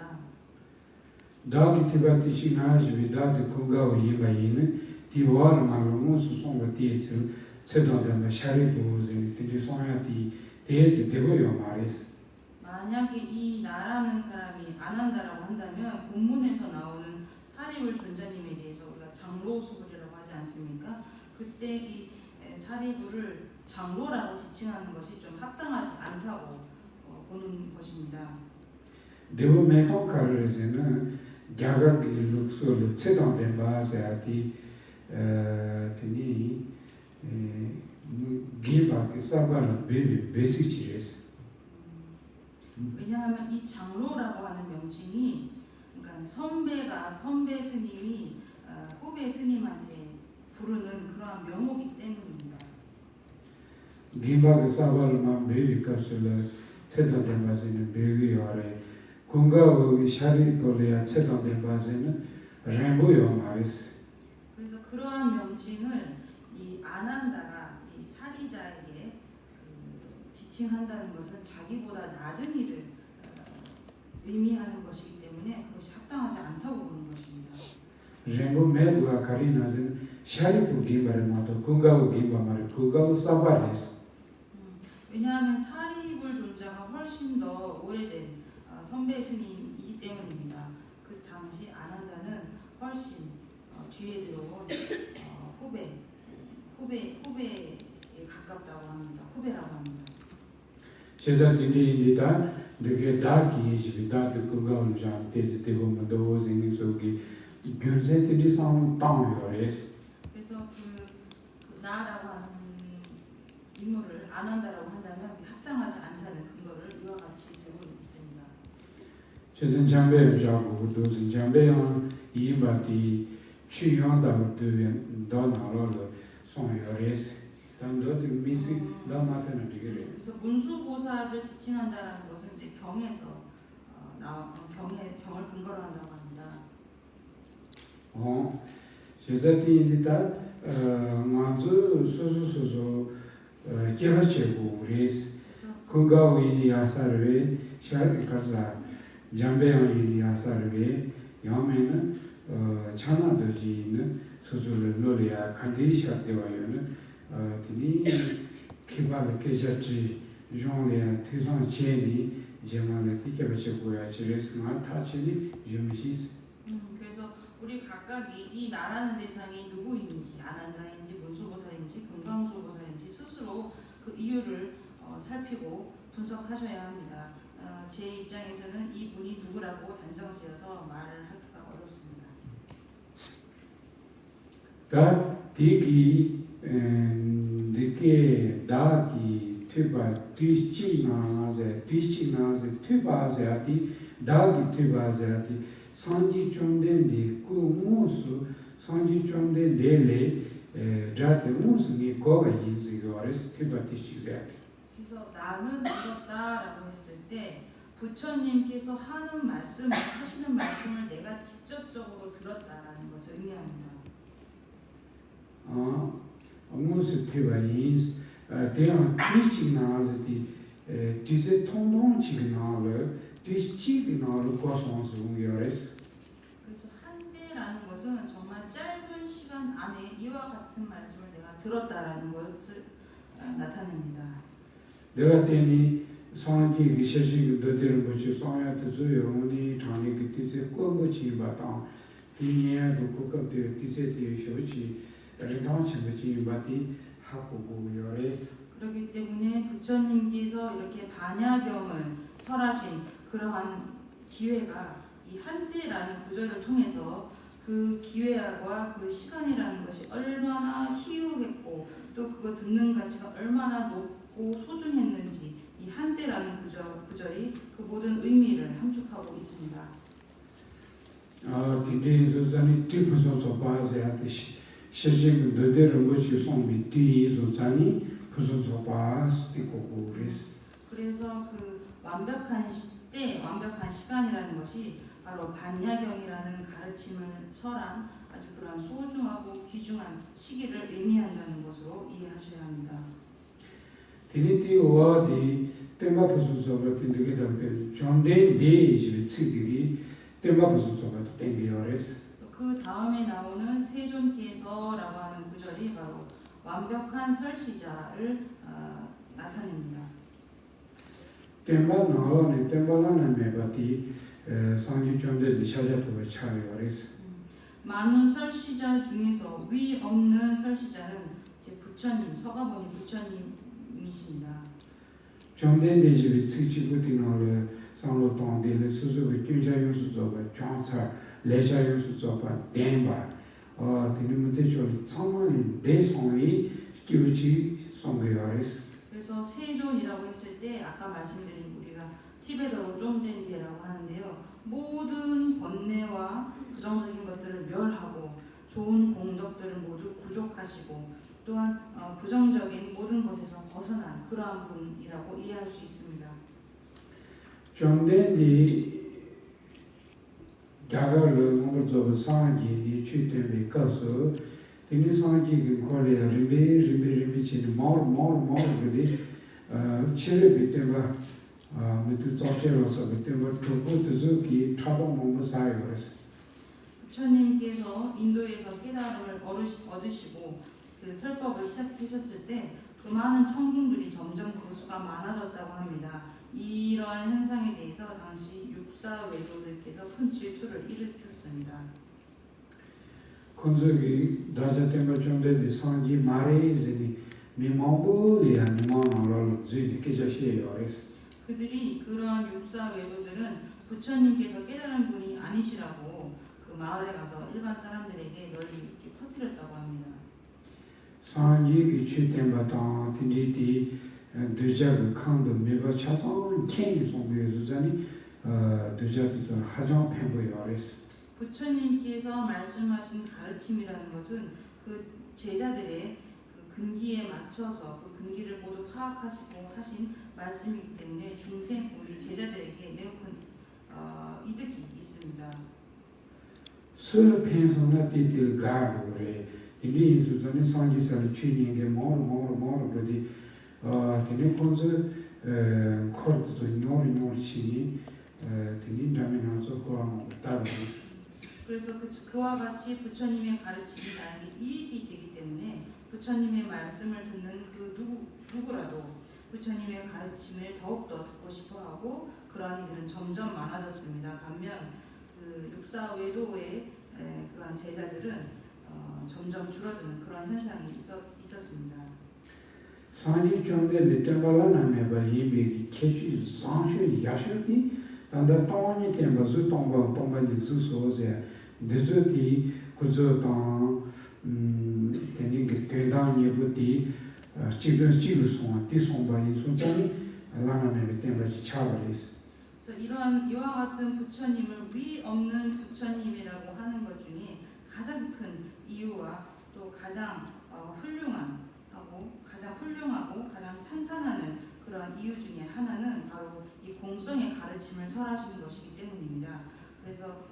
합니다. 다기 티바티시 나즈비 다드 kunga오 이바이는 디와르 마르모스 송바티에츠 세도데마 샤리보즈니 티디 송야티 데즈 데고요 마레스. 만약에 이 나라는 사람이 안 한다라고 한다면 본문에서 나오는 사립을 존자님에 대해서 우리가 장로수부리라고 하지 않습니까? 그때 이 사리부를 장로라고 지칭하는 것이 좀 합당하지 않다고 보는 것입니다. 데보 메토 카르제는 갸가기 룩솔 체동된 바세아티 테니 기바기 사바라 베비 베시치레스. 왜냐하면 이 장로라고 하는 명칭이 그러니까 선배 스님이 후배 스님한테 부르는 그러한 명호기 때문입니다. 기바기 사바라만 베비 카슬레 체동된 바세는 베기요레 kunga오 샤리볼레야 체동된 바세는 렘보요 마레스. 그래서 그러한 명칭을 이 아난다가 이 사리자에게 지칭한다는 것은 자기보다 낮은 일을 의미하는 것이기 때문에 그것이 합당하지 않다고 보는 것입니다. 렘보 메부가 카리나는 샤리포 기바르마도 kunga오 기바마르 kunga오 사바레스. 왜냐하면 사리불 존자가 훨씬 더 오래된 선배 스님이기 때문입니다. 그 당시 아난다는 훨씬 뒤에 들어온 후배에 가깝다고 합니다. 후배라고 합니다. 제자들이니다 되게 다기 다드 kunga오 장 테즈 데고마도 생기소기 균세들이 상황 땅요레스. 그래서 그 나라고 하는 인물을 안 한다라고 한다면 합당하지 않다는 근거를 이와 같이 들고 있습니다. 제전장배 자고 도전장배한 이바티 취용다고 되면 더 나로로 송요레스. 단도도 미시 나마테는 되게. 그래서 문수보살을 지칭한다라는 것은 이제 경에서 경을 근거로 한다고 합니다. 제자들이니다 만주 소소소소 제바체고 레스. kunga오이니 야사르베 샤리카자 잠베오이니 야사르베 야메는 차나도지는 소소를 노래야 칸디샤테와요는 티니 키바르 케자치 존레야 테선 체니 제만의 티케바체고야 지레스나 타치니 유미시스. 그래서 우리 각각이 이 나라는 대상이 누구인지 아난다인지 문수보살인지 금강수보살인지 스스로 그 이유를 살피고 분석하셔야 합니다. 제 입장에서는 이분이 누구라고 단정지어서 말을 하기가 어렵습니다. 다 디기 디게 다기 투바 뒤치나제 투바제아티 다기 투바제아티 산지 좀된디 꾸무수 산지 좀된 데레 자테 무스니 거가 인지고레스 투바티치제. 그래서 나는 이렇다라고 했을 때 부처님께서 하시는 말씀을 내가 직접적으로 들었다라는 것을 의미합니다. 무스 투바인스 대한 뒤치나제티 뒤세 통동치나를 뒤치나를 고소한스 용여레스. 그래서 한때라는 것은 정말 짧은 시간 안에 이와 같은 말씀을 내가 들었다라는 것을 나타냅니다. 내가 때니 상기 기셔지 도들 보지 소야트 조용히 장이 그때서 꼬고치 바다 이니에 그거도 뒤세티 쇼치 렌당치 바티 하고 요레스. 그렇기 때문에 부처님께서 이렇게 반야경을 설하신 그러한 기회가 이 한때라는 구절을 통해서 그 기회와 그 시간이라는 것이 얼마나 희유했고 또 그거 듣는 가치가 얼마나 높고 소중했는지 이 한때라는 구절이 그 모든 의미를 함축하고 있습니다. 디데 조자니 티푸소소 바세아티시 시진 너데를 보시 송비 디 조자니 푸소소 바스티코고 그레스. 그래서 그 완벽한 때, 완벽한 시간이라는 것이 바로 반야경이라는 가르침을 설한 아주 그러한 소중하고 귀중한 시기를 의미한다는 것으로 이해하셔야 합니다. 디니티 와디 템바 부수서가 빈되게 되면 존데 데이지 치디기 템바 부수서가 땡기어레스. 그 다음에 나오는 세존께서라고 하는 구절이 바로 완벽한 설시자를 나타냅니다. 템바 나라네 템바라는 메바티 상지 존데 디샤자토가 차이어레스. 많은 설시자 중에서 위 없는 설시자는 이제 부처님, 서가모니 부처님이십니다. 존데 데이지 치치고티노르 상로 동데르 수수의 균자용수조가 정차 레샤용수조가 덴바 디니문데 좀 상만이 대성이 기우치 송게어레스. 그래서 세존이라고 했을 때 아까 말씀드린 우리가 티베트어로 쫑덴디라고 하는데요. 모든 번뇌와 부정적인 것들을 멸하고 좋은 공덕들을 모두 구족하시고 또한 부정적인 모든 것에서 벗어난 그러한 분이라고 이해할 수 있습니다. 존데디 자가를 몸으로 상기니 취tem에 가서 디니 상기기 거리에 리비치는 모르거든 치르비 때문에 무도 저체로서 그때뭐 조고드즈기 차동몽무 사이버스. 부처님께서 인도에서 깨달음을 얻으시고 그 설법을 시작하셨을 때 그 많은 청중들이 점점 그 수가 많아졌다고 합니다. 이러한 현상에 대해서 당시 육사 외도들께서 큰 질투를 일으켰습니다. 건석이 다자 때문에 존데디 상기 마레이즈니 미망부리야 미망을 주이 계셔시에요레스. 그들이 그러한 육사 외도들은 부처님께서 깨달은 분이 아니시라고 그 마을에 가서 일반 사람들에게 널리 이렇게 퍼뜨렸다고 합니다. 상기기 취템바당 딘디디 드자그 칸도 메바 차상 켄이 송교주자니 드자도 하정 펜보요레스. 부처님께서 말씀하신 가르침이라는 것은 그 제자들의 그 근기에 맞춰서 그 근기를 모두 파악하시고 하신 말씀이기 때문에 중생 우리 제자들에게 매우 큰 이득이 있습니다. 술 펜소나 디딜 가르레 디니 인수전에 상기사를 취니게 모르 그러디 디니 콘즈 코르도 뇨리 치니 디니 자면서 그런 따르. 그래서 그와 같이 부처님의 가르침이 나에게 이익이 되기 때문에 부처님의 말씀을 듣는 그 누구라도 부처님의 가르침을 더욱더 듣고 싶어하고 그러한 이들은 점점 많아졌습니다. 반면 그 육사 외도의 그러한 제자들은 점점 줄어드는 그런 현상이 있었습니다. 상기 존데 리템발라나메바 이베기 캐치 상슈 야슈디 단다 토니 템바즈 tomba니 수소세 데즈티 kuzotan tening tendang yebuti chiluson tisonba yinsunjani laname temba지 차버리스. 그래서 이와 같은 부처님을 위 없는 부처님이라고 하는 것 중에 가장 큰 이유와 또 가장 훌륭하고 가장 찬탄하는 그러한 이유 중에 하나는 바로 이 공성의 가르침을 설하시는 것이기 때문입니다. 그래서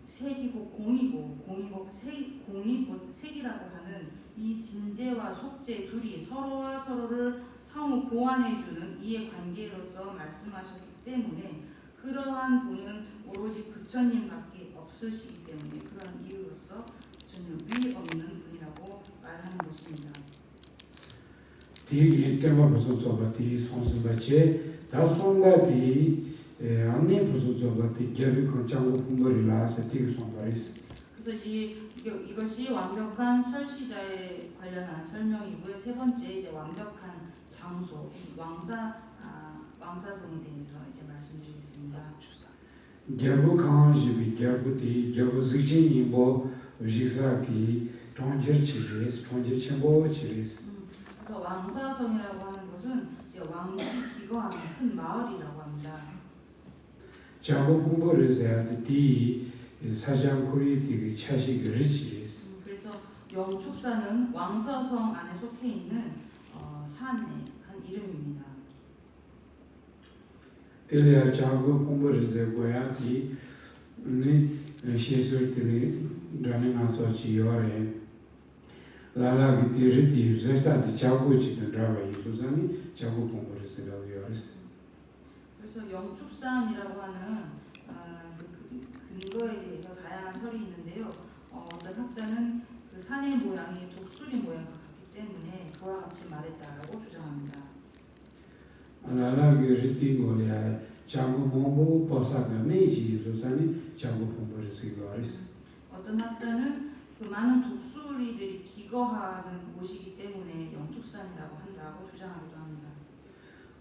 색이고 공이고 공이 곧 색이라고 하는 이 진재와 속재 둘이 서로와 서로를 상호 보완해주는 이해관계로서 말씀하셨기 때문에 그러한 분은 오로지 부처님밖에 없으시기 때문에 그러한 이유로서 부처님은 위 없는 분이라고 말하는 것입니다. 이 때마 무슨 소바티 손스바체 다손바티 안니 무슨 소바티 결이 건장고 분벌이라서 되게 손바리스. 그래서 이것이 완벽한 설시자에 관련한 설명이고요. 세 번째 이제 완벽한 장소 왕사성에 대해서 이제 말씀드리겠습니다. 결부 강지비 결부디 결부 지진이 뭐 위사기 통제치리스 통제치보치리스. 그래서 왕사성이라고 하는 것은 이제 왕이 기거하는 큰 마을이라고 합니다. 자고 공부를 해야 돼. 사장코리티 차식이 리치리스. 그래서 영축사는 왕사성 안에 속해 있는 산의 한 이름입니다. 때려 자고 공부를 해야 돼. 네 시설들이 라는 아서 지요래 라라기 디르디 제타디 자고치든 라바 예수자니 자고 공부를 요레스. 그래서 영축산이라고 하는 근거에 대해서 다양한 설이 있는데요. 어떤 학자는 그 산의 모양이 독수리 모양과 같기 때문에 그와 같이 말했다라고 주장합니다. 라라기 리팅고리아 자고 공부 보사가 네지 예수자니 자고 공부를 요레스. 어떤 학자는 그 많은 독수리들이 기거하는 곳이기 때문에 영축산이라고 한다고 주장하기도 합니다.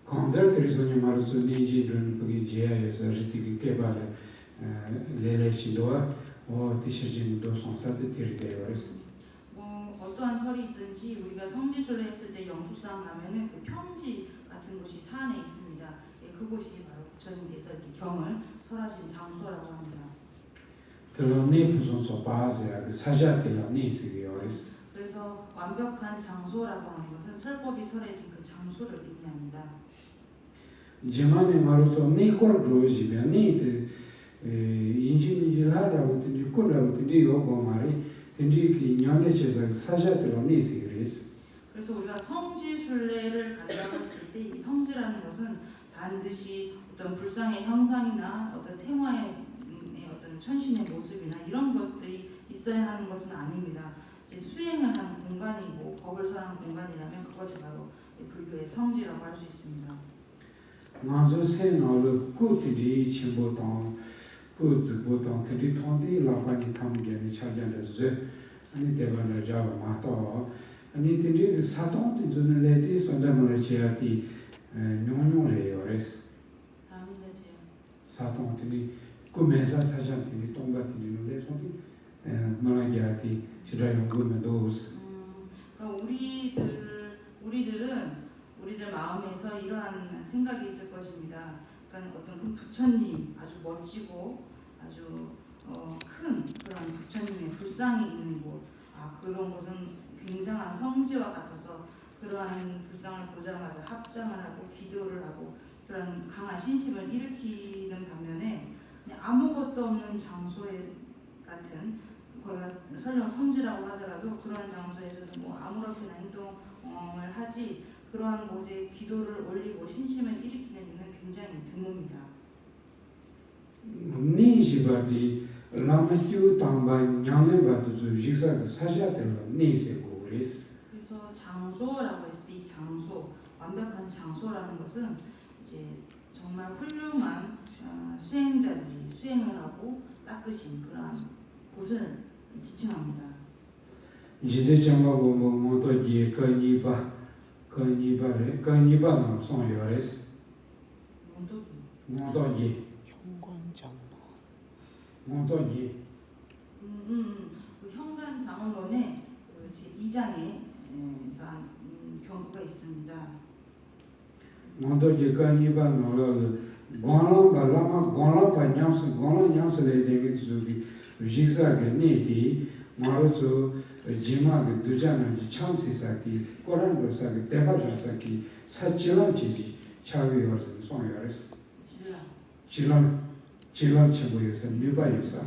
Kondar Trisoni Marusu Niji Dun Pugi Jaya Sarjiti Kebala Lele Shidoa O Tishijin Do Sonsate Tiride Yoris. 어떠한 설이 있든지 우리가 성지순례 했을 때 영축산 가면은 그 평지 같은 곳이 산에 있습니다. 예, 그곳이 바로 부처님께서 이렇게 경을 설하신 장소라고 합니다. Teloni Puson Base 그 사자텔oni Sigi Yoris. 그래서 완벽한 장소라고 하는 것은 설법이 설해진 그 장소를 의미합니다. Jemane Marusu Ne Kor Groji Ne Injilarabu Tindi Kurabu Tindi Yogo Mari Tindi Ki Nyone Chesa 사자텔oni Sigi Yoris. 그래서 우리가 성지순례를 간다고 했을 때 이 성지라는 것은 반드시 어떤 불상의 형상이나 어떤 태화의 어떤 천신의 모습이나 이런 것들이 있어야 하는 것은 아닙니다. 이제 수행을 하는 공간이고 법을 설하는 공간이라면 그것이 바로 불교의 성지라고 할 수 있습니다. 먼저 세노를 꾸티디 침보동 꾸즈보동 들이 통디 라파니 탐게니 차잔데서 아니 대반을 잡아 마또 아니 들이 사동디 존을 레디 손담을 지야티 뇽뇽레요레스 다음인데 제 사동디 꾸메사 사잔티 동바티는 레손디 말하기야티 지라용군은 도스 그러니까 우리들 마음에서 이러한 생각이 있을 것입니다. 그러니까 어떤 그 부처님 아주 멋지고 아주 큰 그런 부처님의 불상이 있는 곳, 그런 곳은 굉장한 성지와 같아서 그러한 불상을 보자마자 합장을 하고 기도를 하고 그런 강한 신심을 일으키는 반면에 그냥 아무것도 없는 장소에 같은 거기가 설령 성지라고 하더라도 그러한 장소에서는 뭐 아무렇게나 행동을 하지 그러한 곳에 기도를 올리고 신심을 일으키는 이는 굉장히 드뭅니다. 니지바디 라마tiu 당바 냐네바도 주식사 사자텔로 니세고 그레스. 그래서 장소라고 했을 때 이 장소, 완벽한 장소라는 것은 이제 정말 훌륭한 수행자들이 수행을 하고 닦으신 그러한 곳을 지칭합니다. 이제 정하고 뭐 모두 지 거니바는 송요레스. 모두지 현관장로. 모두지 그 현관 장언론의 그 제2장에서 한 경고가 있습니다. 모두지 거니바는 고랑 발라마 고랑 파냐스 고랑 냐스레 되게 주기 주식사게 니디 마루스 지마게 두자는 찬시사기 고랑로사게 대바자사기 사치런지 차위어서 송요레스. 질런 친구여서 뉴바여서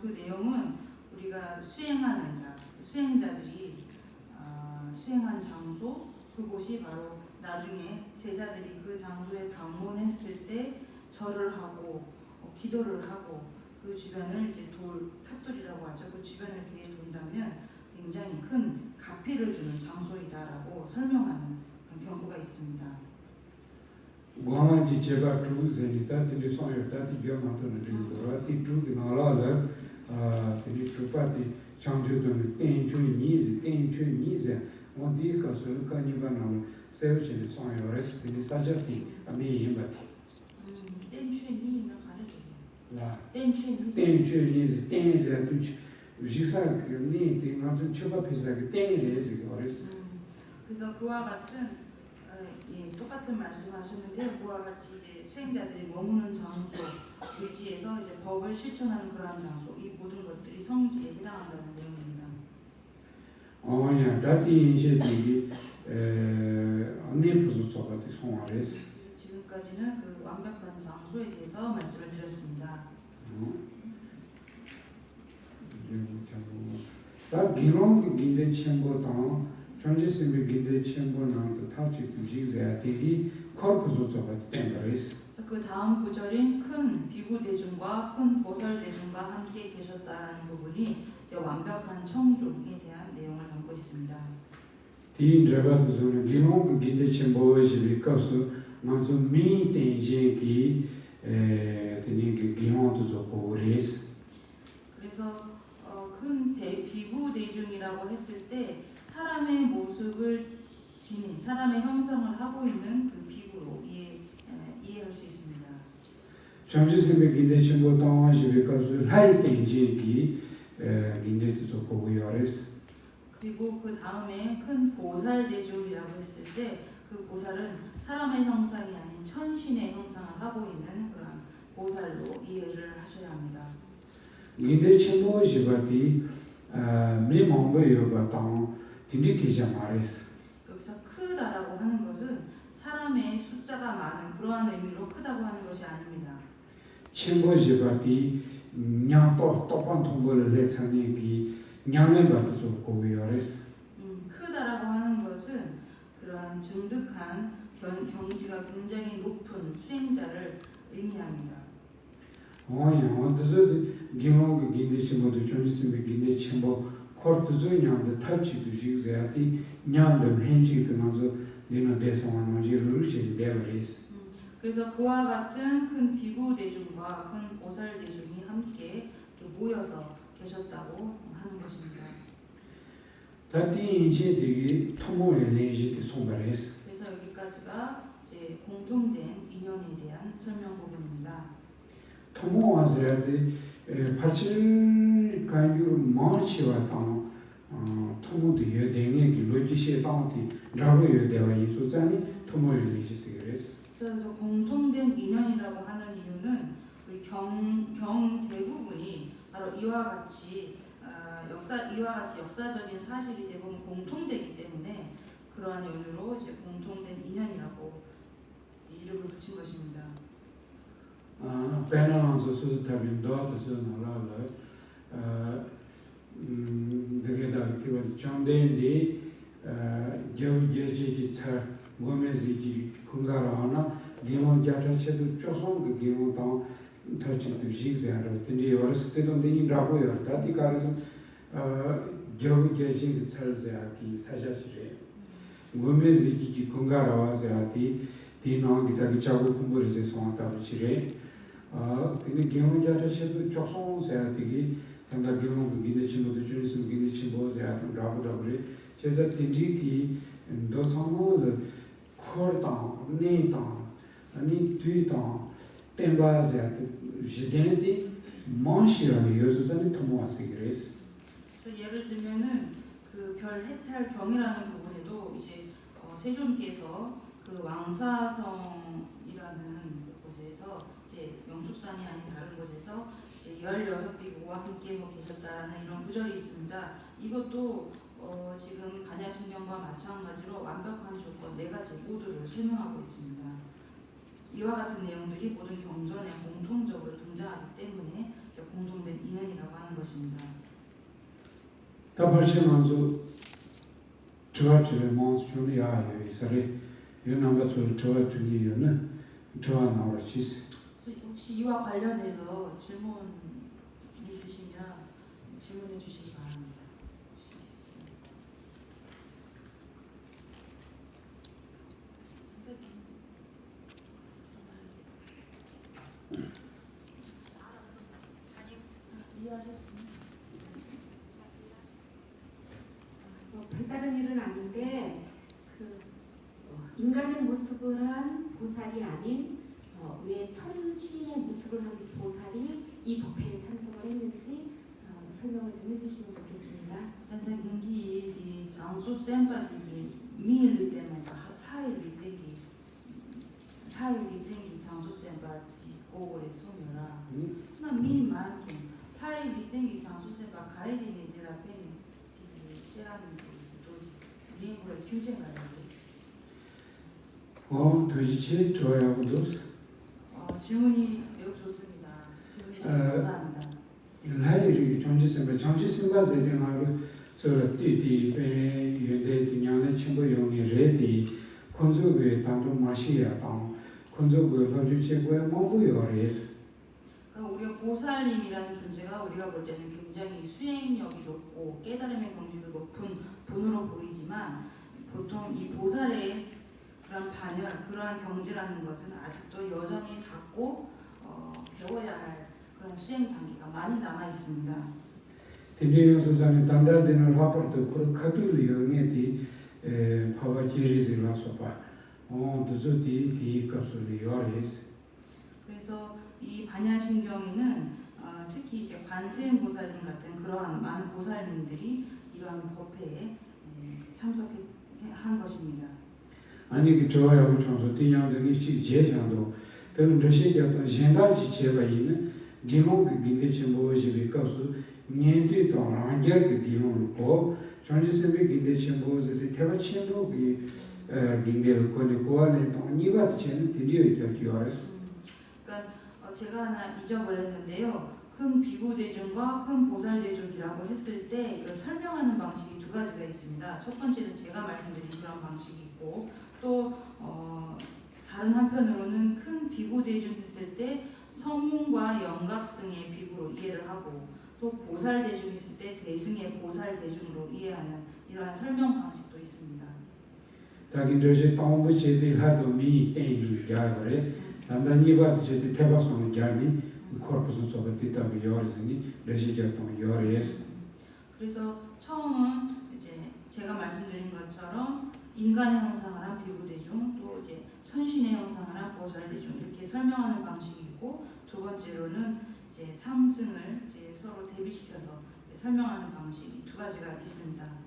그 내용은 우리가 수행하는 수행자들이 수행한 장소 그곳이 바로 나중에 제자들이 그 장소에 방문했을 때 절을 하고 기도를 하고 그 주변을 이제 탑돌이라고 하죠. 그 주변을 이렇게 돈다면 굉장히 큰 가피를 주는 장소이다라고 설명하는 그런 경고가 있습니다. 고만지 제가 주세니까 근데 소요다티 비어만토는 되고라티 주기 나라라 근데 주파티 장주도는 땡주니즈 어디 가서 가니바나 세우치는 소요레스 근데 사자티 아니 임바티 땡주니는 가르쳐. 라 땡주니. 땡주니즈 땡즈 두치 지사니 땡한테 쳐바피사게 땡레스 거레스. 그래서 그와 같은 똑같은 말씀하셨는데요. 그와 같이 이제 수행자들이 머무는 장소, 의지에서 이제 법을 실천하는 그러한 장소, 이 모든 것들이 성지에 해당한다는 내용입니다. 어야 다티 인셰디 안내부서 저한테 송아레스. 그래서 지금까지는 그 완벽한 장소에 대해서 말씀을 드렸습니다. 다 기록 긴데 첨보당 전지심의 긴데 첨보는 타치 규칙에 대기 코르푸스가 템버리스. 그 다음 구절인 큰 비구 대중과 큰 보살 대중과 함께 계셨다라는 부분이 이제 완벽한 청중에 대한 내용을 담고 있습니다. 디 드바드존 기록 긴데 첨보시 비커스 먼저 미텐제기 되니 기록도 좋고 레스. 그래서 큰 비구 대중이라고 했을 때 사람의 모습을 지닌 사람의 형상을 하고 있는 그 비구로 이해할 수 있습니다. 전지심의 긴데 첨보당 비커스 하이텐제기 긴데도 좋고 레스. 그리고 그 다음에 큰 보살 대중이라고 했을 때 그 보살은 사람의 형상이 아닌 천신의 형상을 하고 있는 그런 보살로 이해를 하셔야 합니다. 긴데 첨보시 바디 미몽베요 바당 딘디키자 마레스. 여기서 크다라고 하는 것은 사람의 숫자가 많은 그러한 의미로 크다고 하는 것이 아닙니다. 첨보시 바디 냥또 또pan 통보를 레차니기 냥의 바도 좋고 레스. 크다라고 하는 것은 그러한 증득한 경지가 굉장히 높은 수행자를 의미합니다. 어디서 기록 긴데 첨보도 전지심의 긴데 첨보 코르투조 냥데 타치도 지그자티 냥데 hen지도 나서 내는 대성한 원지를 제대로레스. 그래서 그와 같은 큰 비구 대중과 큰 보살 대중이 함께 이렇게 모여서 계셨다고 하는 것입니다. 다티 이제 되게 토모의 레지티 송바레스. 그래서 여기까지가 이제 공통된 인연에 대한 설명 부분입니다. 토모와서야데 파칠 가이로 마치와 땅 토모도 여댕의 로지시에 땅이 라고요 대와 이소자니 토모의 레지스그레스. 그래서 공통된 인연이라고 하는 이유는 우리 경 대부분이 바로 이와 같이 역사적인 사실이 대부분 공통되기 때문에 그러한 이유로 이제 공통된 인연이라고 이름을 붙인 것입니다. 배나랑서 수수타빈 도와서 나라를 되게다 기본 정대인데 겨우제지 차 고메지지 군가라나 기본 자체도 조선 그 기본 당 터치도 지그자로 근데 어렸을 때도 되니 라고요. 다디 가서 겨우제지 차르자기 사자지래 고메지지 군가라와자티 디노 기타기 자고 공부를 해서 송아타로 지래 근데 기본 자체도 조선 세야되기 당다 기본 기대 친구도 줄이서 기대 친구 세야 라고라고래 제가 디지기 도상을 코르다 네다 아니 뒤다 템바자 지데티 만시라는 요소자는 토모아세 그래서 예를 들면은 그 별 해탈 경이라는 부분에도 이제 세존께서 그 왕사성이라는 곳에서 이제 영축산이 아닌 다른 곳에서 이제 16비구와 함께 계셨다는 이런 구절이 있습니다. 이것도 지금 반야신경과 마찬가지로 완벽한 조건 4가지 모두를 설명하고 있습니다. 이와 같은 내용들이 모든 경전에 공통적으로 등장하기 때문에 이제 공통된 인연이라고 하는 것입니다. 다발치면서 저한테 몬스터는 야요 이사래 연남과 저와 중이요는 저와 나와시스. 혹시 이와 관련해서 질문 있으시면 질문해 주시기 바랍니다. 이해하셨습니다. 별다른 일은 아닌데 그 인간의 모습을 한 보살이 아닌 왜 천신의 모습을 한 보살이 이 법회에 참석을 했는지 설명을 좀 해주시면 좋겠습니다. 단단 경기 이 장수 샘바디 미일 때문에 하일이 되기 장수 샘바디 고고래 소멸아 나 미만큼 하일이 되기 장수 샘바 가해지는 데라 페니 시라는 도지 미국의 규제가 도대체 저야고도 질문이 매우 좋습니다. 질문이 감사합니다. 라이리 정지심바 정지심바에 대한 저 띠띠 배 유대 그냥의 친구 용이 레디 콘조의 당도 마시야 당 콘조의 로주체고에 뭐고요레스 그러니까 우리가 보살님이라는 존재가 우리가 볼 때는 굉장히 수행력이 높고 깨달음의 경지도 높은 분으로 보이지만 보통 이 보살의 그런 반열, 그러한 경지라는 것은 아직도 여전히 닫고 배워야 할 그런 수행 단계가 많이 남아 있습니다. 딘디용 소장이 단단되는 화법도 그런 카드를 이용해디 파바지리즈라서 봐. 도저히 디 값을 요리스. 그래서 이 반야신경에는 특히 이제 관세음보살님 같은 그러한 많은 보살님들이 이러한 법회에 참석한 것입니다. 아니 그 좋아요 청소 뛰냐더니 제장도 그 러시아도 젠다지 제바이는 기몽 기대치 뭐지 비까스 년도 동안에 그 기몽고 전지세미 기대치 뭐지 대화친도 그 빙계를 거는 고안에 동니바도 쟤는 드디어 이렇게 그러니까 제가 하나 잊어버렸는데요. 큰 비구 대중과 큰 보살 대중이라고 했을 때 그 설명하는 방식이 두 가지가 있습니다. 첫 번째는 제가 말씀드린 그런 방식이 있고 또 다른 한편으로는 큰 비구 대중 했을 때 성문과 영각승의 비구로 이해를 하고 또 보살 대중 했을 때 대승의 보살 대중으로 이해하는 이러한 설명 방식도 있습니다. 다긴 저제 땅무 제들 하도 미 땡이 가거래 단단히 봐도 제들 태바송의 자니 코르푸스 속에 뒤따고 요리스니 레시격동 요리에스. 그래서 처음은 이제 제가 말씀드린 것처럼 인간의 형상을 한 비구대중, 또 이제 천신의 형상을 한 보살대중 이렇게 설명하는 방식이고 두 번째로는 이제 삼승을 이제 서로 대비시켜서 설명하는 방식 이 두 가지가 있습니다.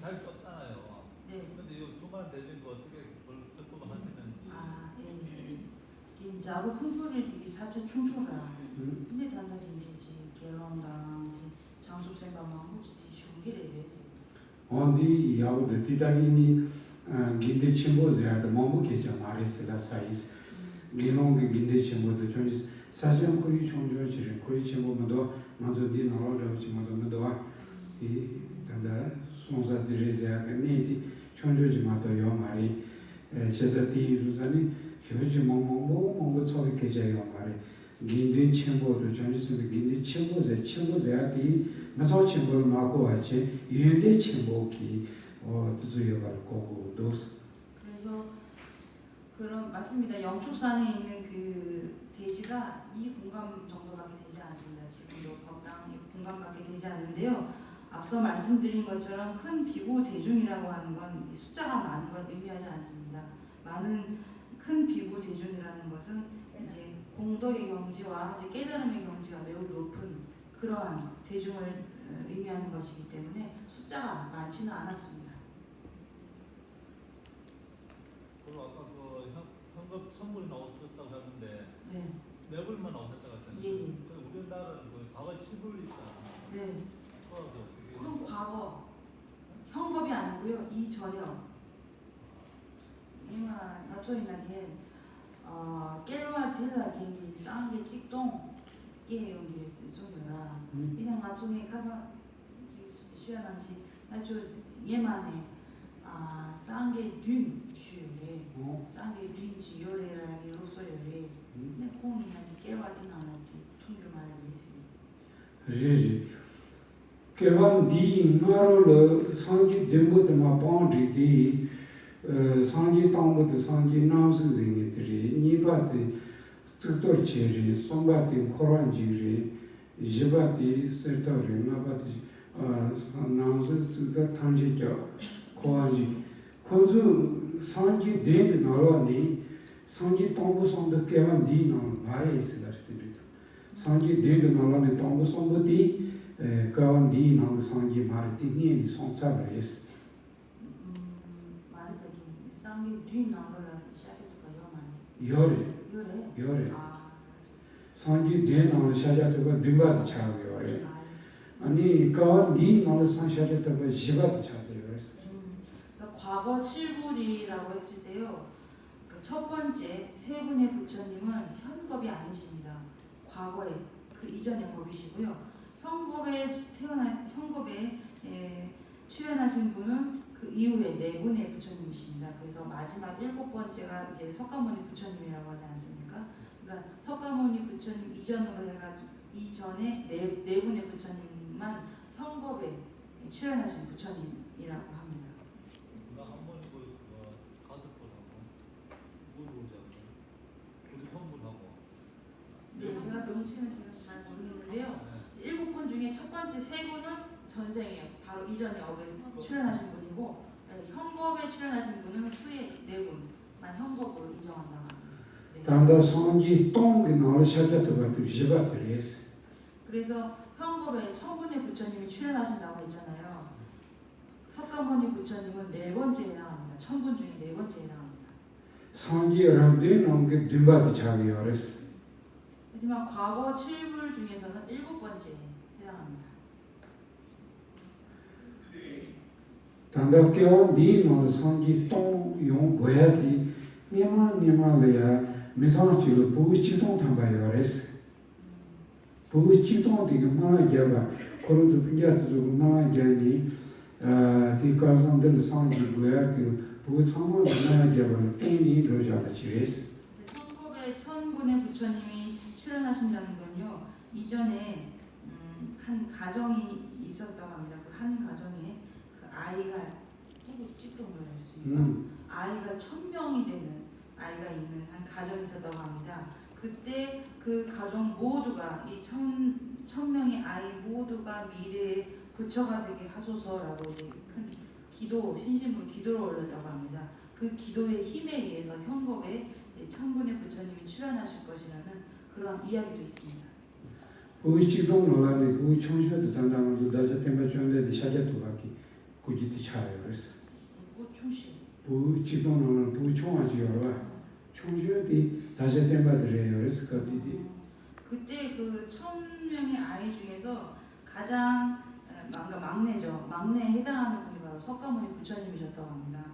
잘 쫓잖아요. 네. 근데 이 수많은 대중이 어떻게 벌써 또 하시는지. 긴자고 풍부를 되게 사체 충출라. 근데 단단히 되지 결혼당 장수생각만 혹시 뒤중기를 이랬어. 어디 야우데 디다기니 긴데 침보제아도 뭐뭐게죠 말했어요 사이즈. 기농게 긴데 침보도 좀 사전 거기 총조지를 거기 침보면도 먼저 디 나와라지 뭐도 이 단다 손사 드리세요. 근데 총조지마도 요 말이 제자티 주자니 효지 뭐뭐 처리게 제요 말이 긴데 침보도 전지선데 긴데 침보제아디 맞아 침보를 막고 왔지 유연대 침보기 두주여 갖고 도스. 그래서 그런 맞습니다. 영축산에 있는 그 대지가 이 공간 정도밖에 되지 않습니다. 지금도 법당 공간밖에 되지 않는데요. 앞서 말씀드린 것처럼 큰 비구 대중이라고 하는 건 숫자가 많은 걸 의미하지 않습니다. 많은 큰 비구 대중이라는 것은 이제 공덕의 경지와 이제 깨달음의 경지가 매우 높은 그러한 대중을 의미하는 것이기 때문에 숫자가 많지는 않았습니다. 그리고 아까 그 현금 선물이 나오셨다고 하는데 네. 매불만 나오셨다고 했잖아요. 예. 우리나라는 그 과거 칠불 있잖아요. 네. 그건 과거 현겁이 아니고요. 이전형. 이마 나초이나게 깨르와 딜라 겐기 쌍게 찍동 게 용기 소녀라. 그냥 나중에 가서 쉬어나시 나초 예만에 쌍게 듄 쉬래. 쌍게 듄 지요래라 이로소요래. 근데 공이한테 깨르와 딜라한테 통교 말을 했습니다. 제지 केवल दी नारोल सांगी देमोद मा बाउंड्री दी सांगी तामोद सांगी नामस जिंगित्री निबाते चतुर चेरी सोमबाते कोरांजीरी जिबाते सेटोरी नाबाते नामस चतुर थांजी जो कोआजी कोजु सांगी देंग नारोनी सांगी तामो सोंद केवल दी नाम भाई सिलास्तिरी सांगी देंग नारोनी तामो सोंद दी 가운데 나온 상지 마르티니 손사브레스 말했더니 쌍게 뒤 나올라 시작해도 요만 요래 요래 요래 산지 대나는 샤자도가 dim바도 차고요. 아니 가니 나는 산샤자도가 지바도 차대요. 그래서 과거 7불이라고 했을 때요. 그 첫 번째 세 분의 부처님은 현겁이 아니십니다. 과거에 그 이전의 겁이시고요. 현겁에 출연하신 분은 그 이후에 네 분의 부처님이십니다. 그래서 마지막 일곱 번째가 이제 석가모니 부처님이라고 하지 않습니까? 그러니까 석가모니 부처님 이전으로 해가지고 이전에 네 분의 부처님만 현겁에 출연하신 부처님이라고 합니다. 나 한 번이 그 가족분하고 물어보자고 우리 형분하고. 네, 제가 명칭은 제가 잘 모르겠는데요. 일곱 분 중에 첫 번째 세 분은 전생에 바로 이전에 업에 출연하신 분이고 현겁에 출연하신 분은 후에 네 분만 현겁으로 인정한다고 합니다. 네. 단다 산지 똥이 나는 샤자도가 지바도 했어. 그래서 현겁에 천분의 부처님이 출연하신다고 했잖아요. 석가모니 부처님은 네 번째에 해당합니다. 천분 중에 네 번째에 해당합니다. 산지 여러분들이 나온 게 dim바도 차고요. 하지만 과거 7불 중에서는 일곱 번째에 해당합니다. 단다께와 니 나는 산지 똥용 고야디 니마래야 미상치를 부치동 탐바요. 부치동 되게 많이 잡아. 그런도 빈자도 많이 잡니 디가선들 산지 고야 그 부참만 많이 잡아. 땡이 로자라지. 그래서 현겁에 천분의 부처님이 출연하신다는 건요. 이전에 한 가정이 있었다고 합니다. 그 한 가정에 그 아이가 누구 찍동을 할 수 있는 아이가 1000명이 되는 아이가 있는 한 가정이 있었다고 합니다. 그때 그 가정 모두가 이 1000명의 아이 모두가 미래에 부처가 되게 하소서라고 이제 큰 기도 신심으로 기도를 올렸다고 합니다. 그 기도의 힘에 의해서 현겁에 천분의 부처님이 출연하실 것이라는 그런 이야기도 있습니다. 부치동 놀라니 부총셔도 단단하고 다자 때문에 전에 샤자도가기 고지도 차요. 총시. 부치동 놀라니 부총하지요. 총셔디 다자 때문에래요. 그래서 거기디. 그때 그 1000명의 아이 중에서 가장 막내죠. 막내에 해당하는 분이 바로 석가모니 부처님이셨다고 합니다.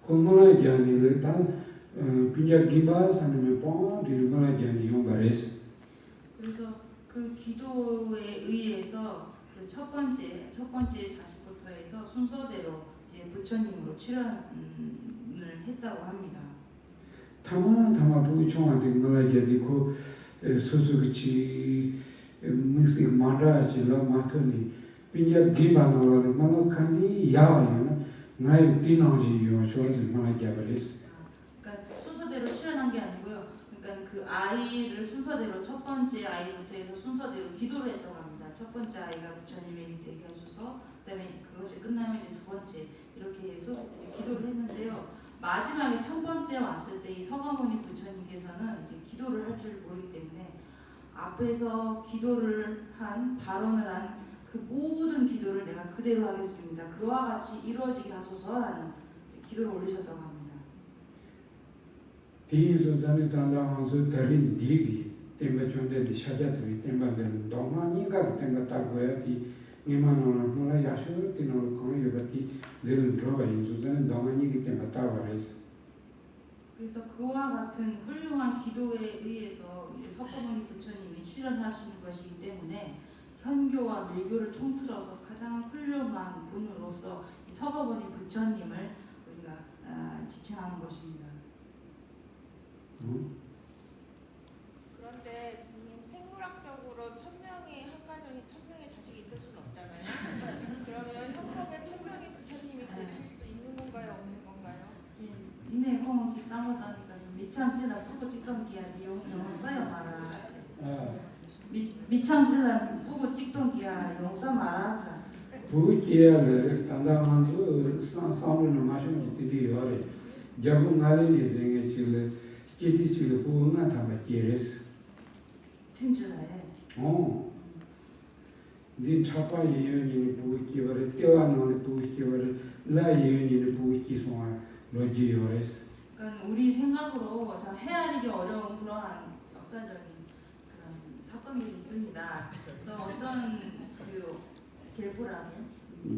공문의 기한이 단 빈자 기바 사람의 뽕 뒤로만의 기한이 용바레스. 그래서 그 기도에 의해서 그 첫 번째 자식부터 해서 순서대로 이제 부처님으로 출연을 했다고 합니다. 타마 부총한테 말하게 되고 수수그치 무슨 말하지 라마토니 빈자 기바 놀라는 만한 칸이 야와요. 나의 디나지요. 저에서 말하게 버렸어. 그러니까 순서대로 출연한 게 아니고요. 그러니까 그 아이를 순서대로 첫 번째 아이부터 해서 순서대로 기도를 했다고 합니다. 첫 번째 아이가 부처님에게 되게 하소서, 그다음에 그것이 끝나면 이제 두 번째 이렇게 해서 이제 기도를 했는데요. 마지막에 첫 번째 왔을 때 이 석가모니 부처님께서는 이제 기도를 할 줄 모르기 때문에 앞에서 기도를 한 발언을 한 그 모든 기도를 내가 그대로 하겠습니다. 그와 같이 이루어지게 하소서라는 기도를 올리셨다고 합니다. 디인소자는 단당한소 다른 디기 때문에 존재의 샤자들이 때문에 동안이가 때문에 따고야 디 이만원을 몰라 야쇼 디노를 거는 여기 늘 들어가 인소자는 동안이기 때문에 따와레스. 그래서 그와 같은 훌륭한 기도에 의해서 석가모니 부처님이 출연하시는 것이기 때문에 현교와 밀교를 통틀어서 가장 훌륭한 분으로서 이 석가모니 부처님을 우리가 지칭하는 것입니다. 그런데 스님 생물학적으로 1000명의 한 가정에 1000명의 자식이 있을 수는 없잖아요. 그러면 현법에 1000명의 부처님이 계실 수 있는 건가요, 없는 건가요? 니네 공치 싸우다니까 좀 미참지나 뿌고 찍던기야 니용 써요 말아. 미참지나 뿌고 찍던기야 용서 말아서. 부기야를 단당한소 상상을 마시면 되게 요래. 자고 말이 생에 질 기티치를 보면 다 맞게레스. 진짜네. din chapa yeoni buki wale tewa no buki wale la yeoni buki 소아 로지요레스. 그러니까 우리 생각으로 참 헤아리기 어려운 그러한 역사적인 사건이 있습니다. 그래서 어떤 그 계보라면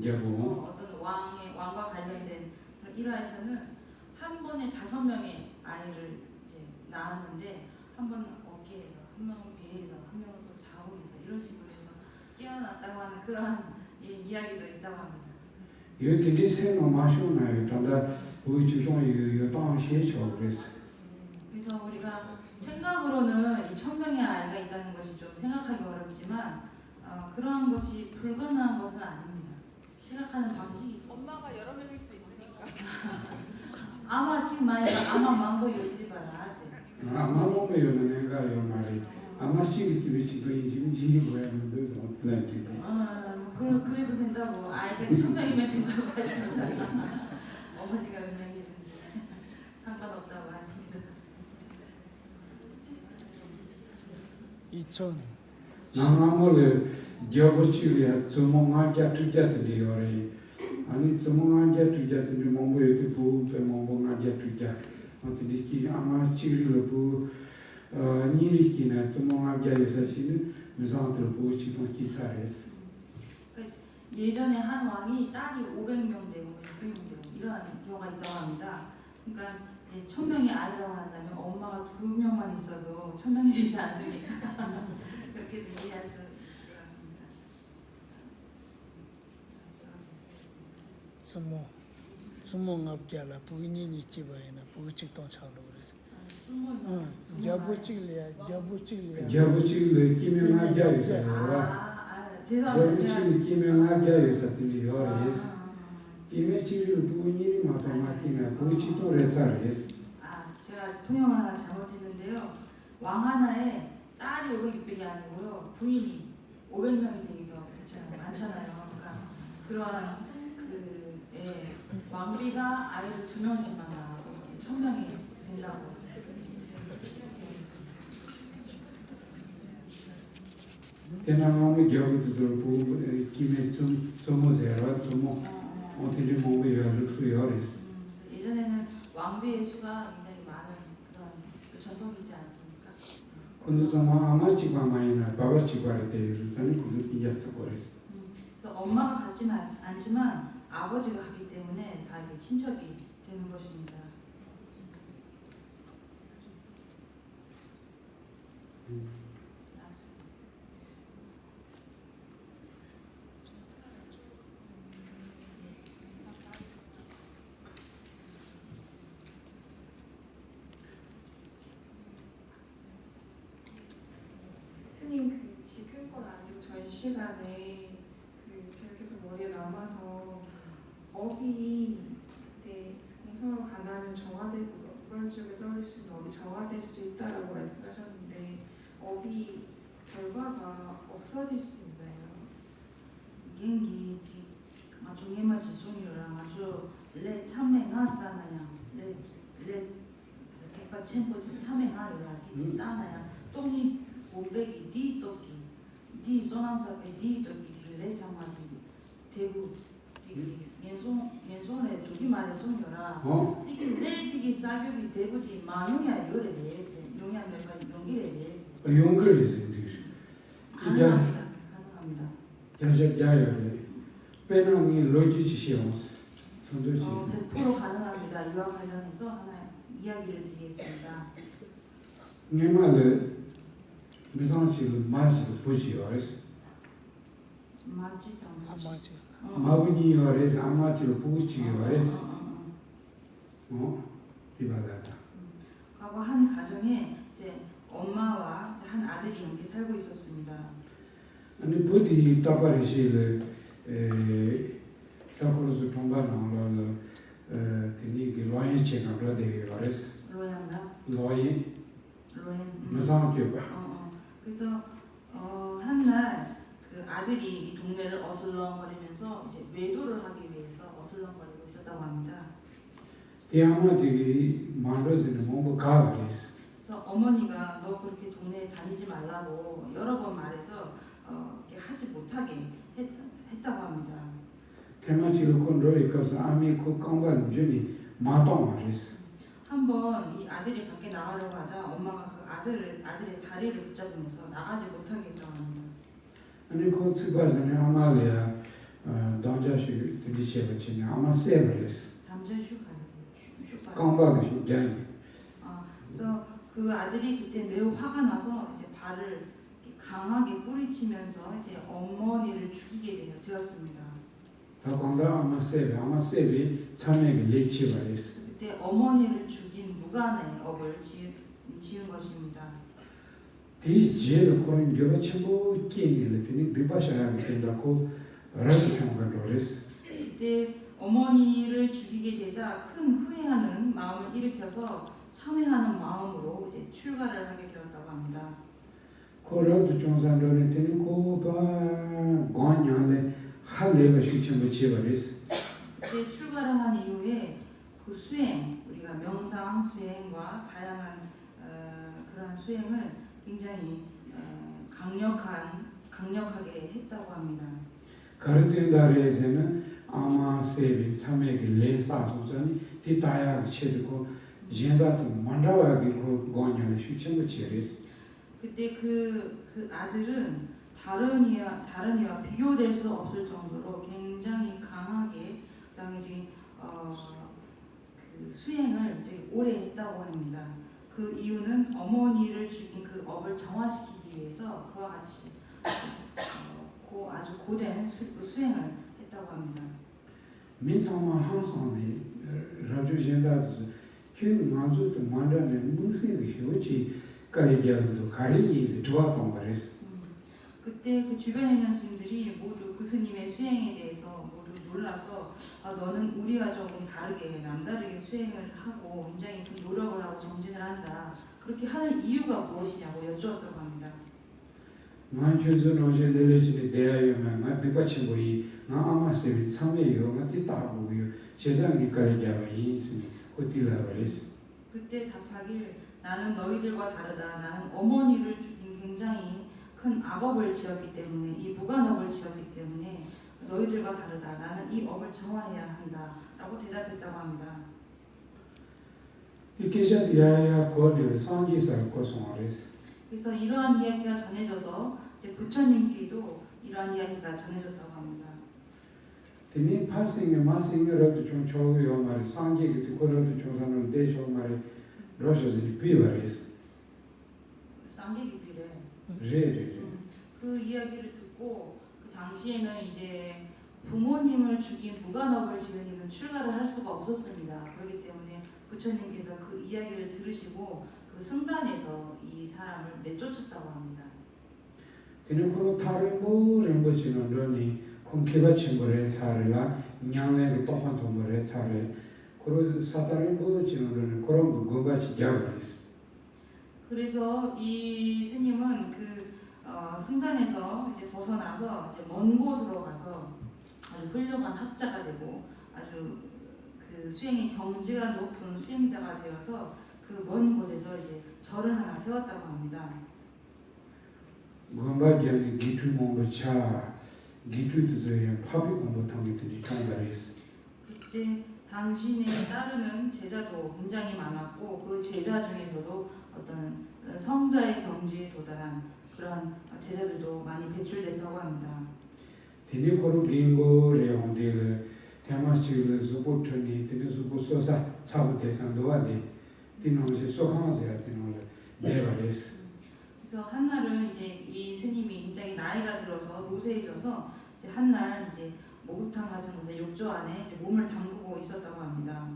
자고 어떤 왕과 관련된 그런 일화에서는 한 번에 5명의 아이를 이제 낳았는데 한 번은 어깨에서, 한 명은 배에서, 한 명은 또 자궁에서 이런 식으로 해서 깨어났다고 하는 그러한 이야기도 있다고 합니다. 요 되게 생각 마셔나요. 단다 보이지도 요 당시에 그랬어. 그래서 우리가 생각으로는 이 1000명의 아이가 있다는 것이 좀 생각하기 어렵지만 그러한 것이 불가능한 것은 아닙니다. 생각하는 방식이 엄마가 여러 명일 수 있으니까. 아마 지금 만약 아마 망고 요시바라 하지. 아마 보면은 내가 요 말이 아마 시기집에 지도 인지 뭐야 문제서 어떻게 그래도 된다고 아이가 1000명이면 된다고 하십니다. 어머니가 몇 명이든지 상관없다고 하십니다. 2000 나무를 저버치려 주몽하자 투자들이 요래 아니 주몽하자 투자들이 뭔가 부배 뭔가하자 투자 어떻게 기 아마 치료를 부 니리키나 주몽하자 요사시는 무상들 보시고 기사했어. 예전에 한 왕이 딸이 500명 되고 600명 되고 이러한 경우가 있다고 합니다. 그러니까 이제 1000명의 아이라고 한다면 엄마가 2명만 있어도 1000명이 되지 않습니까? 그렇게도 이해할 수 있을 것 같습니다. 주몽업자라 부인이 집에나 부직동 차로 그래서 여부직이야 저버치를 기명하자 요사라. 죄송합니다. 저버치를 기명하자 요사들이 요래스. 김해치를 부인이 마지막이나 부치도 레사레스. 제가 통역을 하나 잘못했는데요. 왕 하나에 딸이 500, 600이 아니고요. 부인이 500명이 되기도 많잖아요. 그러니까 그러한 왕비가 아이를 2명씩만 낳고 1000명이 된다고. 대나무의 겨우들 부 김해 좀 점오세요. 점오 어떻게 몸에 열을 수요래스. 예전에는 왕비의 수가 굉장히 많은 그런 전통이 있지 않습니까? 근데 좀 아마치가 많이나 바바치가 때 요새는 그것도 이제 쓰고래스. 그래서 엄마가 같지는 않지만 아버지가 같기 때문에 다 이게 친척이 되는 것입니다. 스님 그 지금껏 아니고 전 시간에 제가 계속 머리에 남아서 업이 그때 공성으로 가나면 정화되고 무관지옥에 떨어질 수 있는 업이 정화될 수 있다라고 말씀하셨는데 업이 결과가 없어질 수 있나요? 비행기 중에만 지송이랑 아주 레 참매가 싸나요. 레 객바 챔포지 참매가 이라 디지 싸나요. 똥이 500이 디 떡기 디 소나사페 디 떡기 디레 참마디 대부 디기 연송에 두기 말에 송요라 디기 레 디기 사격이 대부디 마용이야 요래 내세 용량 몇 가지 용기래 내세 용거리스. 가능합니다. 자세자요래. 빼놓니 로지지시오스. 선도지. 100% 가능합니다. 이와 관련해서 하나 이야기를 드리겠습니다. 네말에 미상치를 마치도 보지요래스. 맞지도 아마지 마부니요래스 아마치를 보지요래스. 디바다다. 과거 한 가정에 이제 엄마와 이제 한 아들이 함께 살고 있었습니다. 아니 부디 따바리실 타코르스 통과나로 되니 로인 체크를 되요래스. 로양라 로인 로엔 미상치가. 그래서 한날 그 아들이 이 동네를 어슬렁거리면서 이제 외도를 하기 위해서 어슬렁거리고 있었다고 합니다. 대한민국이 만들어지는 뭔가 가버렸어. 그래서 어머니가 너 그렇게 동네에 다니지 말라고 여러 번 말해서 이렇게 하지 못하게 했다고 합니다. 테마치를 건드려 있어서 아미 그 강간 주니 마동 말했어. 한번 이 아들이 밖에 나가려고 하자 엄마가 그 아들의 다리를 붙잡으면서 나가지 못하게 했다고 합니다. 아니 그 측과전에 아마리아 동자시 드리체버치네 아마 세버레스 담전 슈가. 깜박이 장 그래서 그 아들이 그때 매우 화가 나서 이제 발을 강하게 뿌리치면서 이제 어머니를 죽이게 되었습니다. 다광다 아마 세비 참에게 레치버레스 그래서 그때 어머니를 죽인 무간의 업을 지은 것입니다. 디 제르 코인 여바 첨부 끼니를 드니 드바샤야 된다고 라고 총관도레스 그때 어머니를 죽이게 되자 큰 후회하는 마음을 일으켜서 참회하는 마음으로 이제 출가를 하게 되었다고 합니다. 코라도 총산도는 드니 고바 관냐레 할레바 슈침부 치버레스 그때 출가를 한 이후에 그 수행, 우리가 명상 수행과 다양한 그러한 수행을 굉장히 강력하게 했다고 합니다. 가르틴다레에서는 아마 세비 참에게 레사소전이 디타야 치르고 젠다도 만라와기 그 관냐레 슈침부 치레스 그때 그 아들은 다른 이와 비교될 수 없을 정도로 굉장히 강하게 그다음에 이제 그 수행을 이제 오래 했다고 합니다. 그 이유는 어머니를 죽인 그 업을 정화시키기 위해서 그와 같이 아주 고된 수행을 했다고 합니다. 민상마 항상이 라주 젠다도 큐 나주도 만다네 무슨 것이지 가리기도 가리이즈 좋았던 거랬어. 그때 그 주변에 있는 스님들이 모두 그 스님의 수행에 대해서 모두 놀라서 너는 우리와 조금 다르게 남다르게 수행을 하고 굉장히 좀 노력을 하고 정진을 한다. 그렇게 하는 이유가 무엇이냐고 여쭈었다고 합니다. 만주는 어제 내려지는 대하여만 맞대받친 거이 나 아마세비 참여요 맞디 따고요 제장이 가리기하고 인스니 어디라 그랬어. 그때 답하길 나는 너희들과 다르다. 나는 어머니를 죽인 굉장히 큰 악업을 지었기 때문에 이 무간업을 지었기 때문에 너희들과 다르다. 나는 이 업을 정화해야 한다. 라고 대답했다고 합니다. 이케샤 디아야 고를 상기사 고송하랬어. 그래서 이러한 이야기가 전해져서 이제 부처님께도 이러한 이야기가 전해졌다고 합니다. 드니 파생에 마생에라도 좀 좋아요 말이 상기기도 그래도 조선을 대조 말이 러시아들이 비바랬어. 쌍계기 비례. 제제제. 그 이야기를 듣고 그 당시에는 이제 부모님을 죽인 무간업을 지은 이는 출가를 할 수가 없었습니다. 그렇기 때문에 부처님께서 그 이야기를 들으시고 그 승단에서 이 사람을 내쫓았다고 합니다. 드니 그로 다른 뭐 렘버치는 러니 콩케바 쳔버레 사르라 냥내 똑한 도머레 차레 그로 사다른 뭐 지는 그런 거 거바치 잡아랬어. 그래서 이 스님은 그 승단에서 이제 벗어나서 이제 먼 곳으로 가서 아주 훌륭한 학자가 되고 아주 그 수행의 경지가 높은 수행자가 되어서 그 먼 곳에서 이제 절을 하나 세웠다고 합니다. 건바지한테 기투 공부차 기투도 저희 파비 공부 통했더니 통달했어. 그때 당신에 따르는 제자도 굉장히 많았고 그 제자 중에서도 어떤 성자의 경지에 도달한 그런 제자들도 많이 배출됐다고 합니다. 드니 코로 긴고레 온데를 테마치를 zubu트니 드니 zubu소사 차부 대상도 와데 드니오시 소강하세요 드니오를 내가레스. 그래서 한날은 이제 이 스님이 굉장히 나이가 들어서 노쇠해져서 이제 한날 이제 목욕탕 같은 곳에 욕조 안에 이제 몸을 담그고 있었다고 합니다.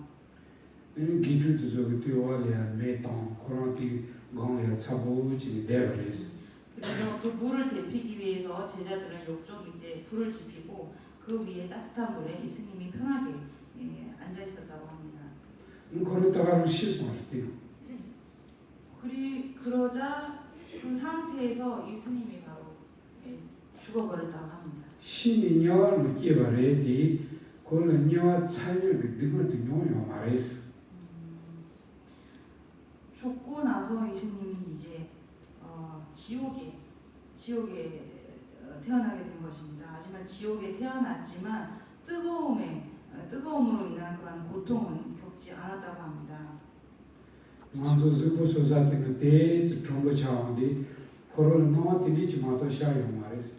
드니 기투도 저기 뛰어와리야 메탄 코란티 강리야 차부지 내가레스. 그래서 그 물을 데피기 위해서 제자들은 욕조 밑에 불을 지피고 그 위에 따뜻한 물에 이 스님이 편하게 앉아 있었다고 합니다. 그러다가 실수했대요. 그러자 그 상태에서 이 스님이 바로 죽어버렸다고 합니다. 신이 녀를 끼바래디 그는 녀 차이를 그들한테 녀요 말했어. 죽고 나서 이 스님이 이제 지옥에 태어나게 된 것입니다. 하지만 지옥에 태어났지만 뜨거움으로 인한 그런 고통은 겪지 않았다고 합니다. 먼저 스부 소사한테는 대 정보 차원데 코로나 나한테 마도 샤요 말했어.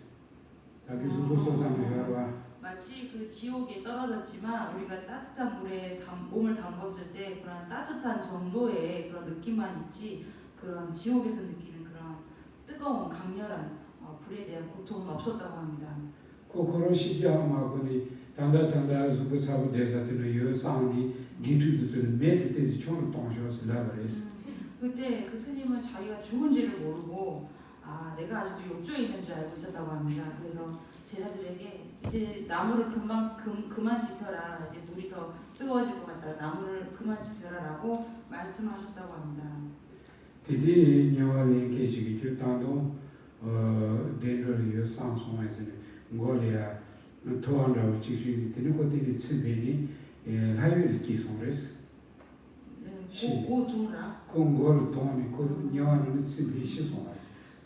자기 스부 소사는 여러와 마치 그 지옥에 떨어졌지만 우리가 따뜻한 물에 몸을 담궜을 때 그런 따뜻한 정도의 그런 느낌만 있지 그런 지옥에서 느끼는 그런 뜨거운 강렬한 불에 대한 고통은 없었다고 합니다. 그런 시기하고니 단다 스부 사고 대사들은 여상이 기투들은 매트에서 총을 동셔서 나버렸어. 그때 그 스님은 자기가 죽은지를 모르고 내가 아직도 욕조에 있는 줄 알고 있었다고 합니다. 그래서 제자들에게 이제 나무를 그만 지펴라. 이제 물이 더 뜨거워질 것 같다. 나무를 그만 지펴라라고 말씀하셨다고 합니다. 디디 녀월린 계시기 주단도 덴러리요 상송에서는 고리아 토안라고 지시니 되는 것들이 츠베니 라이를 기송했어. 고두라. 공고를 돈이 그 녀월은 츠베 시송아.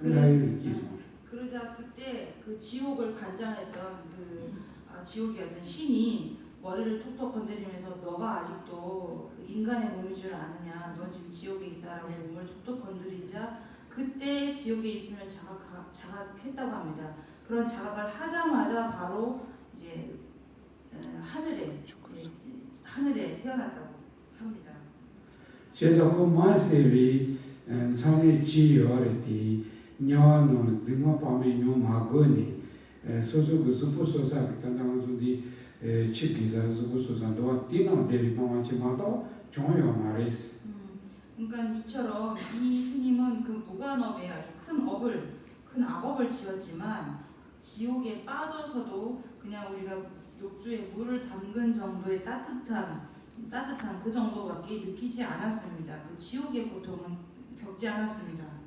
라이를 기송. 그러자 그때 그 지옥을 관장했던 그 지옥의 어떤 신이 머리를 톡톡 건드리면서 너가 아직도 그 인간의 몸인 줄 아느냐? 넌 지금 지옥에 있다라고 몸을 톡톡 건드리자 그때 지옥에 있음을 자각했다고 합니다. 그런 자각을 하자마자 바로 이제 하늘에 태어났다고 합니다. 제가 그 마세리 상의 지요리티 녀는 등어 밤에 녀 마거니 소소그 소포소사 단당소디 치기자 소포소산도 디나 데리노와치 마도 종요 마레스. 그러니까 이처럼 이 스님은 그 무간업에 아주 큰 악업을 지었지만 지옥에 빠져서도 그냥 우리가 욕조에 물을 담근 정도의 따뜻한 그 정도밖에 느끼지 않았습니다. 그 지옥의 고통은 겪지 않았습니다.